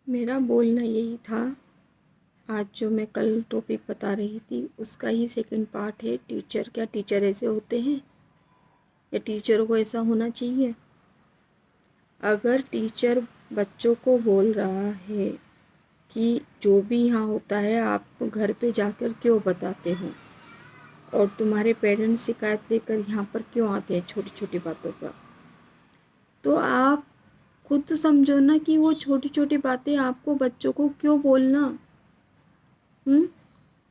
मेरा बोलना यही था। आज जो मैं कल टॉपिक बता रही थी उसका ही सेकंड पार्ट है। टीचर, क्या टीचर ऐसे होते हैं या टीचरों को ऐसा होना चाहिए? अगर टीचर बच्चों को बोल रहा है कि जो भी यहाँ होता है आप घर पे जाकर क्यों बताते हो, और तुम्हारे पेरेंट्स शिकायत लेकर यहाँ पर क्यों आते हैं छोटी छोटी बातों पर, तो आप खुद समझो ना कि वो छोटी छोटी बातें आपको बच्चों को क्यों बोलना।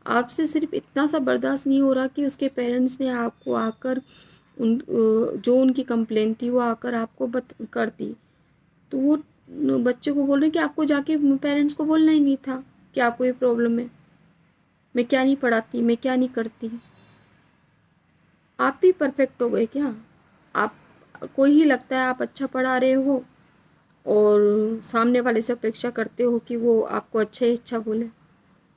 आपसे सिर्फ इतना सा बर्दाश्त नहीं हो रहा कि उसके पेरेंट्स ने आपको आकर जो उनकी कंप्लेन थी वो आकर आपको कर दी, तो वो बच्चे को बोल रहे कि आपको जाके पेरेंट्स को बोलना ही नहीं था कि आपको ये प्रॉब्लम है, मैं क्या नहीं पढ़ाती, मैं क्या नहीं करती। आप भी परफेक्ट हो गए क्या? आप कोई ही लगता है आप अच्छा पढ़ा रहे हो और सामने वाले से अपेक्षा करते हो कि वो आपको अच्छा ही अच्छा बोले।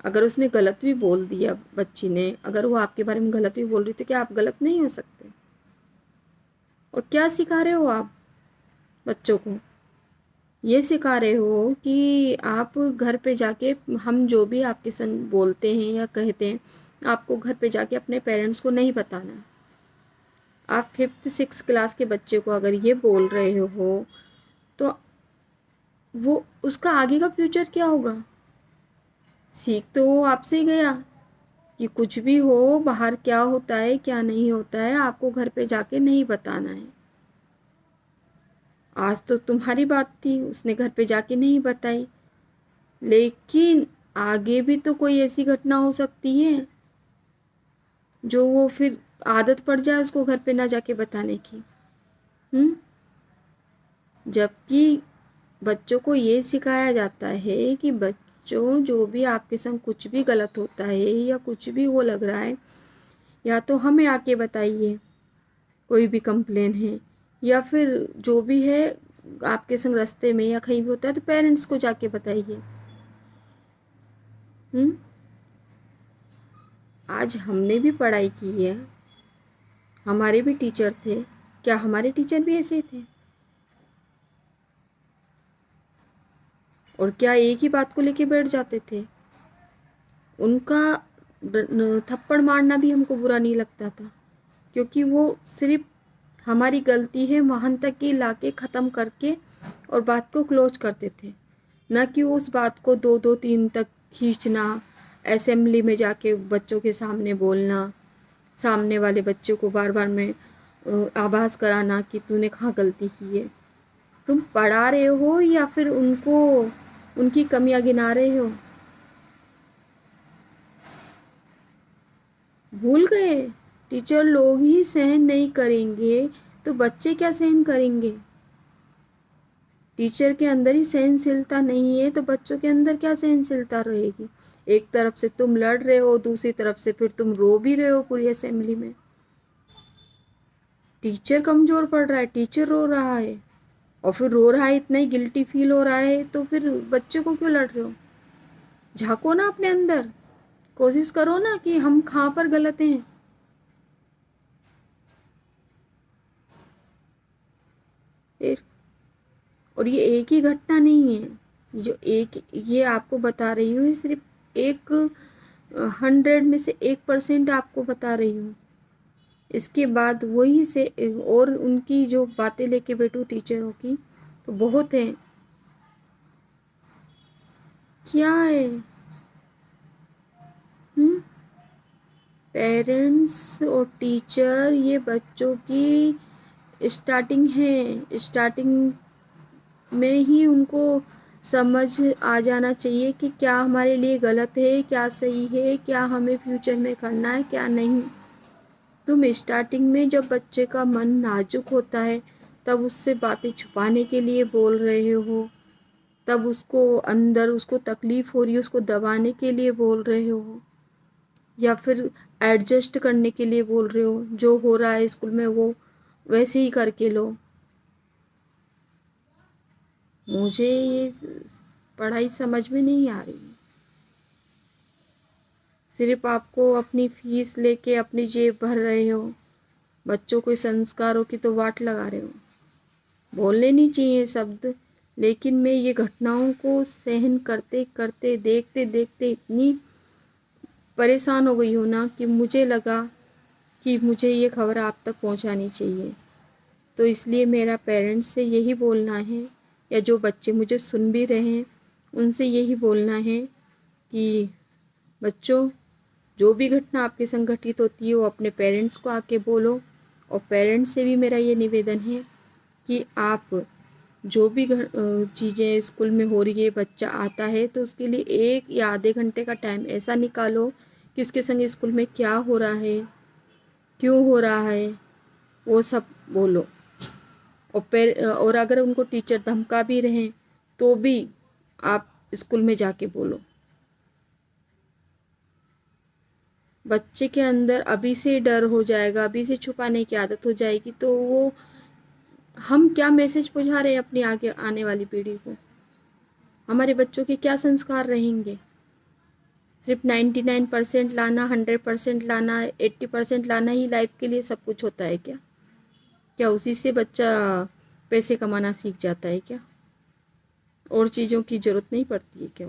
अगर उसने गलत भी बोल दिया, बच्ची ने अगर वो आपके बारे में गलत भी बोल रही, तो क्या आप गलत नहीं हो सकते? और क्या सिखा रहे हो आप बच्चों को? ये सिखा रहे हो कि आप घर पे जाके, हम जो भी आपके संग बोलते हैं या कहते हैं, आपको घर पे जाके अपने पेरेंट्स को नहीं बताना। आप 5th-6th क्लास के बच्चे को अगर ये बोल रहे हो तो वो उसका आगे का फ्यूचर क्या होगा? सीख तो वो आपसे ही गया कि कुछ भी हो, बाहर क्या होता है क्या नहीं होता है आपको घर पे जाके नहीं बताना है। आज तो तुम्हारी बात थी, उसने घर पे जाके नहीं बताई, लेकिन आगे भी तो कोई ऐसी घटना हो सकती है जो वो फिर आदत पड़ जाए उसको घर पे ना जाके बताने की। जबकि बच्चों को ये सिखाया जाता है कि बच्चों, जो भी आपके संग कुछ भी गलत होता है या कुछ भी वो लग रहा है, या तो हमें आके बताइए, कोई भी कंप्लेन है, या फिर जो भी है आपके संग रास्ते में या कहीं भी होता है तो पेरेंट्स को जाके बताइए। आज हमने भी पढ़ाई की है, हमारे भी टीचर थे, क्या हमारे टीचर भी ऐसे थे? और क्या एक ही बात को लेके बैठ जाते थे? उनका थप्पड़ मारना भी हमको बुरा नहीं लगता था, क्योंकि वो सिर्फ हमारी गलती है वहाँ तक ही लाके ख़त्म करके और बात को क्लोज करते थे, ना कि उस बात को 2-2-3 तक खींचना, असेंबली में जाके बच्चों के सामने बोलना, सामने वाले बच्चों को बार बार में आभास कराना कि तूने कहाँ गलती की है। तुम पढ़ा रहे हो या फिर उनको उनकी कमियां गिना रहे हो? भूल गए? टीचर लोग ही सहन नहीं करेंगे तो बच्चे क्या सहन करेंगे? टीचर के अंदर ही सहनशीलता नहीं है तो बच्चों के अंदर क्या सहनशीलता रहेगी? एक तरफ से तुम लड़ रहे हो, दूसरी तरफ से फिर तुम रो भी रहे हो पूरी असेंबली में। टीचर कमजोर पड़ रहा है, टीचर रो रहा है, और फिर रो रहा है, इतना ही गिल्टी फील हो रहा है, तो फिर बच्चे को क्यों लड़ रहे हो? झांको ना अपने अंदर, कोशिश करो ना कि हम कहाँ पर गलत हैं। फिर, और ये एक ही घटना नहीं है जो एक ये आपको बता रही हूँ, सिर्फ एक 100 में से 1% आपको बता रही हूँ। इसके बाद वही से और उनकी जो बातें लेके बैठूं टीचरों की तो बहुत है। क्या है? पेरेंट्स और टीचर ये बच्चों की स्टार्टिंग है, स्टार्टिंग में ही उनको समझ आ जाना चाहिए कि क्या हमारे लिए गलत है, क्या सही है, क्या हमें फ्यूचर में करना है, क्या नहीं। तुम स्टार्टिंग में जब बच्चे का मन नाजुक होता है तब उससे बातें छुपाने के लिए बोल रहे हो, तब उसको अंदर उसको तकलीफ हो रही है उसको दबाने के लिए बोल रहे हो, या फिर एडजस्ट करने के लिए बोल रहे हो, जो हो रहा है स्कूल में वो वैसे ही करके लो। मुझे ये पढ़ाई समझ में नहीं आ रही। सिर्फ आपको अपनी फीस लेके अपनी जेब भर रहे हो, बच्चों को संस्कारों की तो वाट लगा रहे हो। बोलने नहीं चाहिए शब्द, लेकिन मैं ये घटनाओं को सहन करते करते देखते देखते इतनी परेशान हो गई हूँ ना कि मुझे लगा कि मुझे ये खबर आप तक पहुँचानी चाहिए। तो इसलिए मेरा पेरेंट्स से यही बोलना है, या जो बच्चे मुझे सुन भी रहे हैं उनसे यही बोलना है कि बच्चों, जो भी घटना आपके संग घटित होती है वो अपने पेरेंट्स को आके बोलो। और पेरेंट्स से भी मेरा ये निवेदन है कि आप जो भी चीज़ें स्कूल में हो रही है, बच्चा आता है तो उसके लिए 1 या आधे घंटे का टाइम ऐसा निकालो कि उसके संग स्कूल में क्या हो रहा है, क्यों हो रहा है, वो सब बोलो। और अगर उनको टीचर धमका भी रहे तो भी आप स्कूल में जाके बोलो। बच्चे के अंदर अभी से डर हो जाएगा, अभी से छुपाने की आदत हो जाएगी, तो वो हम क्या मैसेज पहुंचा रहे हैं अपनी आगे आने वाली पीढ़ी को? हमारे बच्चों के क्या संस्कार रहेंगे? सिर्फ 99% लाना, 100% लाना, 80% लाना ही लाइफ के लिए सब कुछ होता है क्या? क्या उसी से बच्चा पैसे कमाना सीख जाता है क्या? और चीज़ों की ज़रूरत नहीं पड़ती है क्या?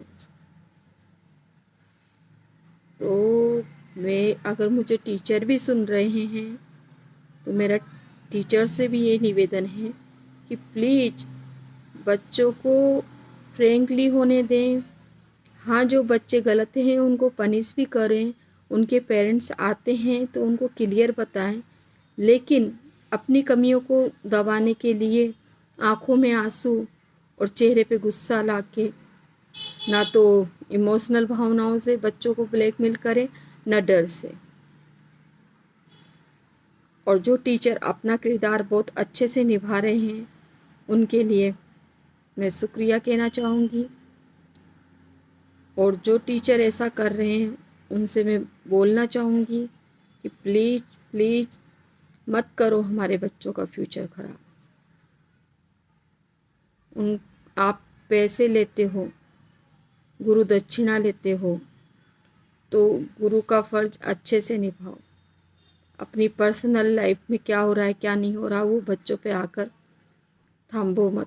तो मैं, अगर मुझे टीचर भी सुन रहे हैं तो मेरा टीचर से भी ये निवेदन है कि प्लीज़ बच्चों को फ्रेंकली होने दें। हाँ, जो बच्चे गलत हैं उनको पनिश भी करें, उनके पेरेंट्स आते हैं तो उनको क्लियर बताएं, लेकिन अपनी कमियों को दबाने के लिए आँखों में आंसू और चेहरे पे गुस्सा लाके ना तो इमोशनल भावनाओं से बच्चों को ब्लैकमेल करें, ना डर से। और जो टीचर अपना किरदार बहुत अच्छे से निभा रहे हैं उनके लिए मैं शुक्रिया कहना चाहूँगी। और जो टीचर ऐसा कर रहे हैं उनसे मैं बोलना चाहूँगी कि प्लीज़ प्लीज़ मत करो हमारे बच्चों का फ्यूचर ख़राब। आप पैसे लेते हो, गुरु दक्षिणा लेते हो, तो गुरु का फ़र्ज अच्छे से निभाओ। अपनी पर्सनल लाइफ में क्या हो रहा है क्या नहीं हो रहा वो बच्चों पे आकर थाम्बो मत,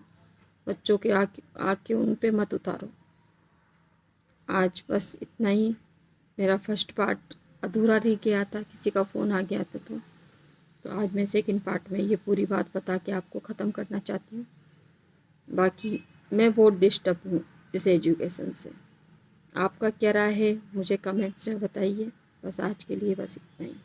बच्चों के आके उन पे मत उतारो। आज बस इतना ही। मेरा फर्स्ट पार्ट अधूरा रह गया था, किसी का फ़ोन आ गया था तो आज मैं सेकंड पार्ट में ये पूरी बात बता के आपको ख़त्म करना चाहती हूँ। बाकी मैं बहुत डिस्टर्ब हूँ इस एजुकेशन से। आपका क्या राय है मुझे कमेंट्स में बताइए। बस आज के लिए बस इतना ही।